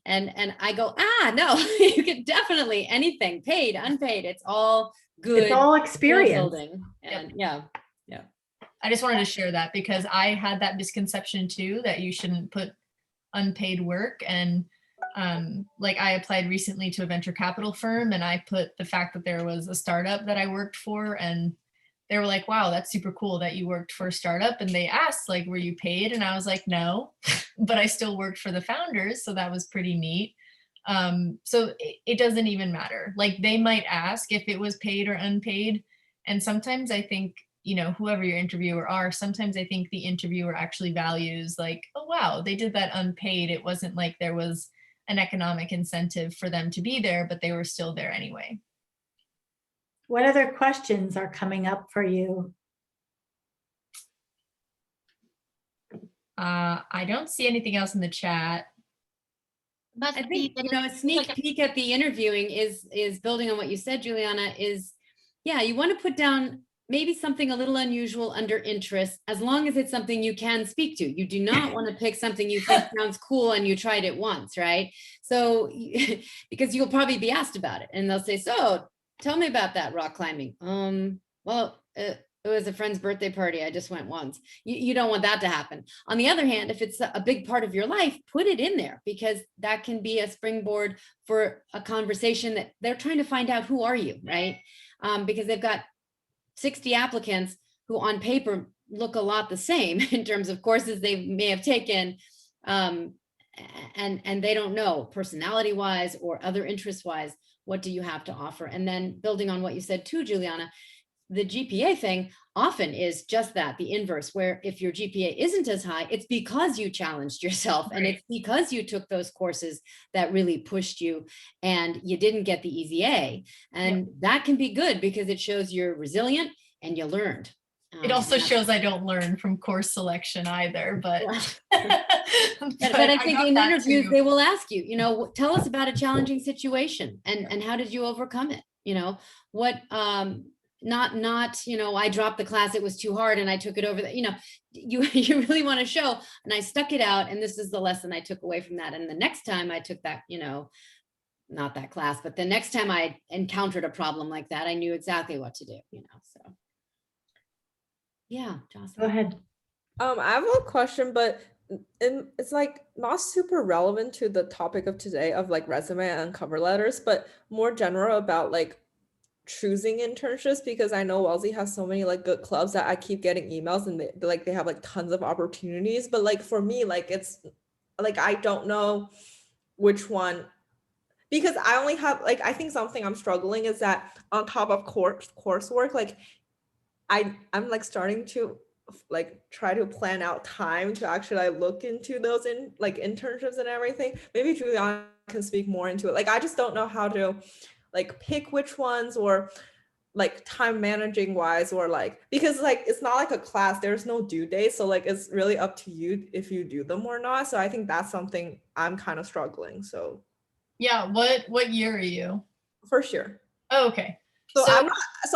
And I go, no, you can definitely anything, paid, unpaid. It's all good. It's all skill experience. building. And yeah. I just wanted to share that because I had that misconception too, that you shouldn't put unpaid work. And like I applied recently to a venture capital firm, and I put the fact that there was a startup that I worked for, and they were like, wow, that's super cool that you worked for a startup. And they asked, like, were you paid? And I was like, no, but I still worked for the founders. So that was pretty neat. So it doesn't even matter. Like they might ask if it was paid or unpaid. And sometimes I think, whoever your interviewer are, sometimes I think the interviewer actually values like, oh, wow, they did that unpaid. It wasn't like there was an economic incentive for them to be there, but they were still there anyway. What other questions are coming up for you? I don't see anything else in the chat. I think, a sneak peek at the interviewing is building on what you said, Juliana, is, you want to put down maybe something a little unusual under interest, as long as it's something you can speak to. You do not want to pick something you think sounds cool and you tried it once, right? So, because you'll probably be asked about it and they'll say, so tell me about that rock climbing. Well, it was a friend's birthday party. I just went once. You don't want that to happen. On the other hand, if it's a big part of your life, put it in there, because that can be a springboard for a conversation that they're trying to find out, who are you, right? Because they've got 60 applicants who on paper look a lot the same in terms of courses they may have taken. And they don't know personality wise or other interest wise, what do you have to offer? And then building on what you said too, Juliana, the GPA thing often is just that, the inverse, where if your GPA isn't as high, it's because you challenged yourself, right? And it's because you took those courses that really pushed you and you didn't get the easy A. And that can be good because it shows you're resilient and you learned. It also shows I don't learn from course selection either, but but I think in interviews too, they will ask you, tell us about a challenging situation and how did you overcome it? What not I dropped the class, it was too hard and I took it over that, you really want to show, and I stuck it out, and this is the lesson I took away from that. And the next time I took that, not that class, but the next time I encountered a problem like that, I knew exactly what to do, so. Yeah, Jocelyn. Go ahead. I have a question, but it's like not super relevant to the topic of today of like resume and cover letters, but more general about like choosing internships, because I know Wellesley has so many like good clubs that I keep getting emails and they have like tons of opportunities. But like for me, like it's like I don't know which one, because I only have like, I think something I'm struggling is that on top of coursework, like I'm like starting to like try to plan out time to actually like look into those internships and everything. Maybe Juliana can speak more into it. Like I just don't know how to like pick which ones, or like time managing wise, or like, because like it's not like a class, there's no due date, so like it's really up to you if you do them or not. So I think that's something I'm kind of struggling. So yeah, what year are you? First year. Oh, okay. So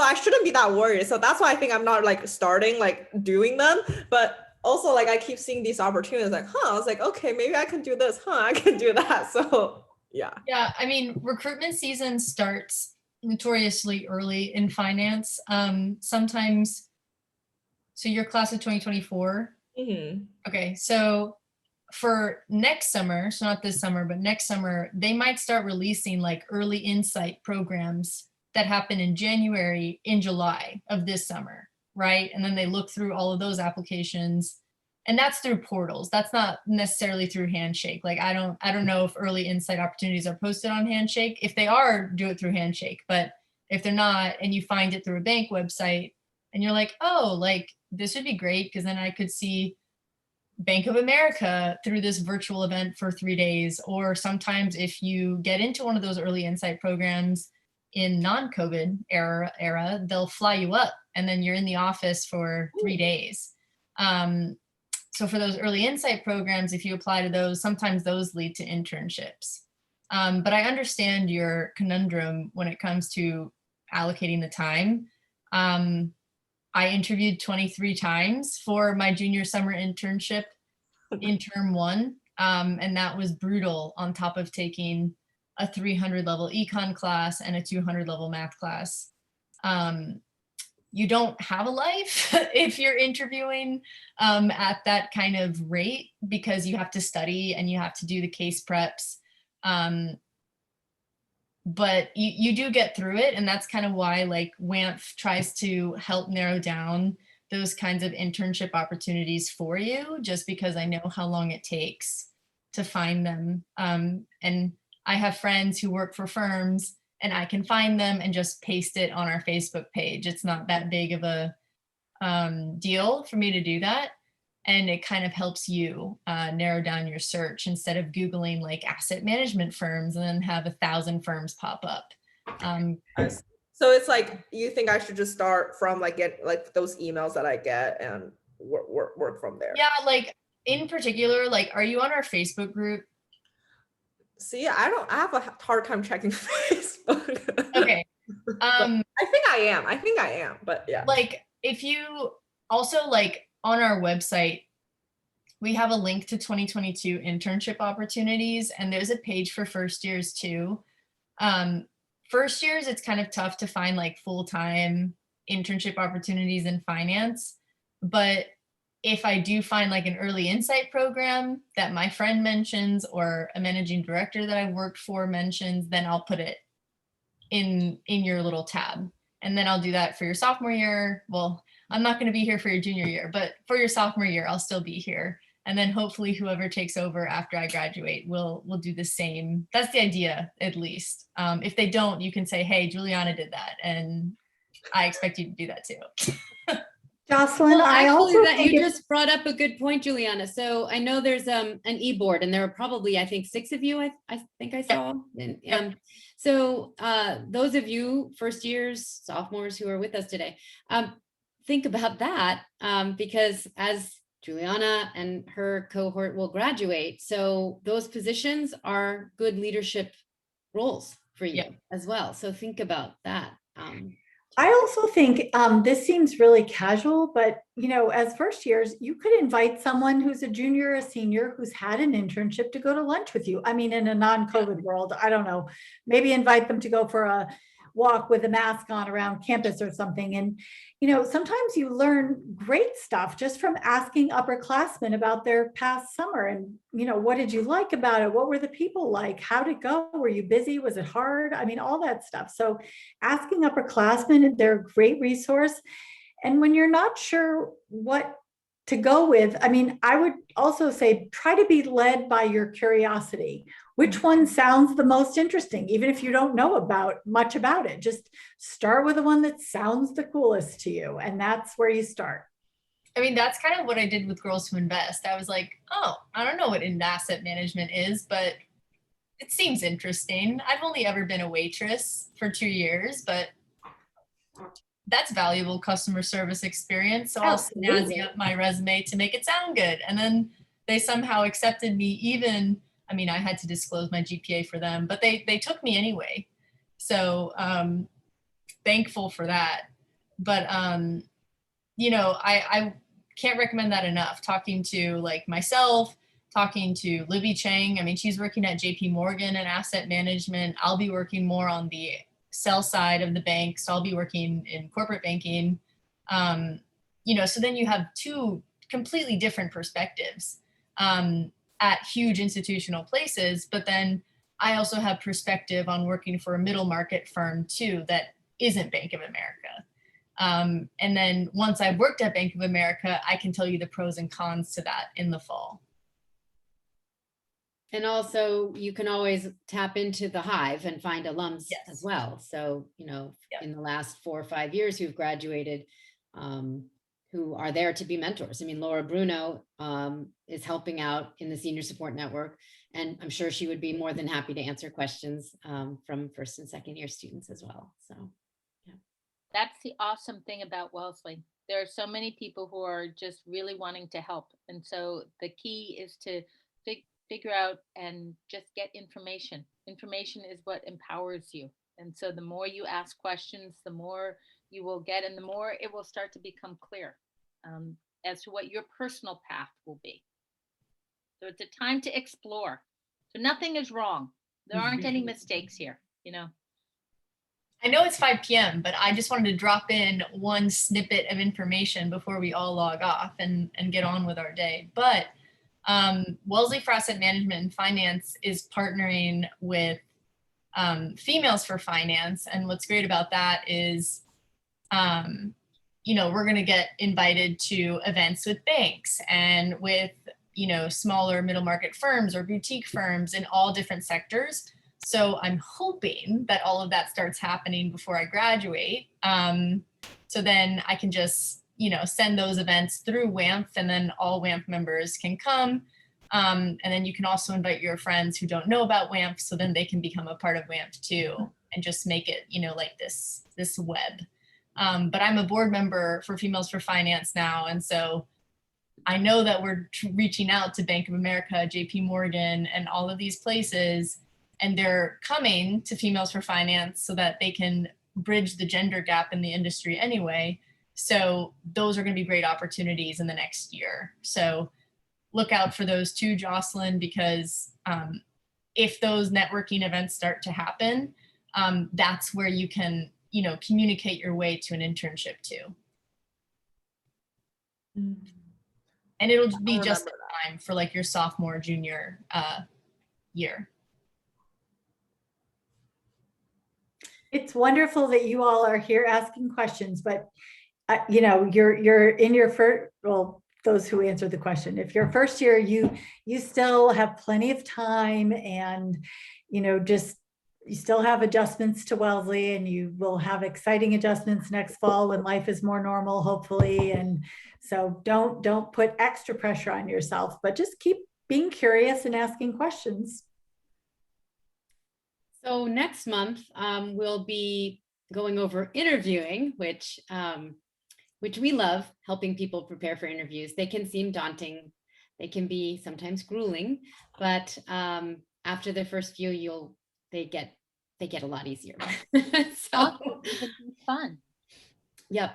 I shouldn't be that worried. So that's why I think I'm not like starting like doing them. But also like I keep seeing these opportunities like, I was like, okay, maybe I can do this. I can do that. So yeah. Yeah, I mean, recruitment season starts notoriously early in finance. Sometimes, so your class of 2024. Mm-hmm. Okay, so for next summer, so not this summer, but next summer, they might start releasing like early insight programs that happen in January, in July of this summer, right? And then they look through all of those applications, and that's through portals. That's not necessarily through Handshake. Like I don't know if early insight opportunities are posted on Handshake. If they are, do it through Handshake. But if they're not, and you find it through a bank website, and you're like, oh, like this would be great because then I could see Bank of America through this virtual event for 3 days. Or sometimes if you get into one of those early insight programs in non-COVID era, they'll fly you up and then you're in the office for 3 days. So for those early insight programs, if you apply to those, sometimes those lead to internships. But I understand your conundrum when it comes to allocating the time. I interviewed 23 times for my junior summer internship in term 1. And that was brutal on top of taking a 300 level econ class and a 200 level math class. You don't have a life if you're interviewing at that kind of rate, because you have to study and you have to do the case preps. But you do get through it. And that's kind of why like WAMF tries to help narrow down those kinds of internship opportunities for you, just because I know how long it takes to find them. And I have friends who work for firms and I can find them and just paste it on our Facebook page. It's not that big of a deal for me to do that. And it kind of helps you narrow down your search instead of Googling like asset management firms and then have 1,000 firms pop up. So it's like, you think I should just start from like get like those emails that I get and work from there? Yeah, like in particular, like, are you on our Facebook group? See, I have a hard time checking Facebook. Okay. I think I am, but yeah. Like if you also like on our website, we have a link to 2022 internship opportunities, and there's a page for first years too. First years, it's kind of tough to find like full-time internship opportunities in finance. But if I do find like an early insight program that my friend mentions or a managing director that I worked for mentions, then I'll put it in your little tab. And then I'll do that for your sophomore year. Well, I'm not going to be here for your junior year, but for your sophomore year, I'll still be here. And then hopefully whoever takes over after I graduate will do the same. That's the idea, at least. If they don't, you can say, hey, Juliana did that. And I expect you to do that too. Jocelyn, Well, I actually, also that think you it's, just brought up a good point, Juliana. So I know there's an e-board, and there are probably, I think, 6 of you. I think I saw. And so those of you first years, sophomores who are with us today, think about that, because as Juliana and her cohort will graduate, so those positions are good leadership roles for you as well. So think about that. I also think this seems really casual, but you know, as first years, you could invite someone who's a junior or a senior who's had an internship to go to lunch with you. I mean, in a non-COVID world, I don't know, maybe invite them to go for a walk with a mask on around campus or something. And, you know, sometimes you learn great stuff just from asking upperclassmen about their past summer. And, you know, what did you like about it? What were the people like? How did it go? Were you busy? Was it hard? I mean, all that stuff. So asking upperclassmen, they're a great resource. And when you're not sure what to go with, I mean, I would also say, try to be led by your curiosity. Which one sounds the most interesting, even if you don't know much about it? Just start with the one that sounds the coolest to you. And that's where you start. I mean, that's kind of what I did with Girls Who Invest. I was like, oh, I don't know what asset management is, but it seems interesting. I've only ever been a waitress for 2 years, but that's valuable customer service experience. So I'll snazzy up my resume to make it sound good. And then they somehow accepted me even, I mean, I had to disclose my GPA for them, but they took me anyway. So thankful for that. But, you know, I can't recommend that enough. Talking to like myself, talking to Libby Chang. I mean, she's working at JP Morgan in asset management. I'll be working more on the sell side of the bank. So I'll be working in corporate banking. You know, so then you have 2 completely different perspectives at huge institutional places. But then I also have perspective on working for a middle market firm too, that isn't Bank of America. And then once I've worked at Bank of America, I can tell you the pros and cons to that in the fall. And also you can always tap into the Hive and find alums as well. So, you know, in the last 4 or 5 years who've graduated, who are there to be mentors. I mean, Laura Bruno is helping out in the Senior Support Network, and I'm sure she would be more than happy to answer questions from first and second year students as well. So, yeah. That's the awesome thing about Wellesley. There are so many people who are just really wanting to help. And so the key is to figure out and just get information. Information is what empowers you. And so the more you ask questions, the more you will get, and the more it will start to become clear as to what your personal path will be. So it's a time to explore. So nothing is wrong. There aren't any mistakes here, you know. I know it's 5 p.m., but I just wanted to drop in one snippet of information before we all log off and get on with our day. But Wellesley for Asset Management and Finance is partnering with Females for Finance. And what's great about that is, you know, we're going to get invited to events with banks and with, you know, smaller middle market firms or boutique firms in all different sectors. So I'm hoping that all of that starts happening before I graduate. So then I can just, you know, send those events through WAMF, and then all WAMF members can come. And then you can also invite your friends who don't know about WAMF, so then they can become a part of WAMF too, and just make it, you know, like this web. But I'm a board member for Females for Finance now. And so I know that we're reaching out to Bank of America, JP Morgan, and all of these places, and they're coming to Females for Finance so that they can bridge the gender gap in the industry anyway. So those are going to be great opportunities in the next year. So look out for those too, Jocelyn, because if those networking events start to happen, that's where you can, you know, communicate your way to an internship too. And it'll be just in time for like your sophomore, junior year. It's wonderful that you all are here asking questions, but you know, you're in your first, well, those who answered the question, if you're first year, you still have plenty of time, and, you know, just, you still have adjustments to Wellesley, and you will have exciting adjustments next fall when life is more normal, hopefully. And so don't put extra pressure on yourself, but just keep being curious and asking questions. So next month, we'll be going over interviewing, which we love, helping people prepare for interviews. They can seem daunting. They can be sometimes grueling, but after the first few, they get a lot easier. So Fun. Yep.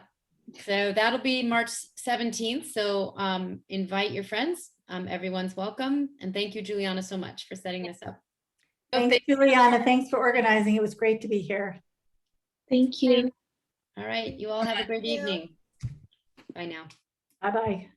So that'll be March 17th. So invite your friends. Everyone's welcome. And thank you, Juliana, so much for setting this up. Thanks, Juliana. Thanks for organizing. It was great to be here. Thank you. All right. You all have a great evening. Bye now. Bye-bye.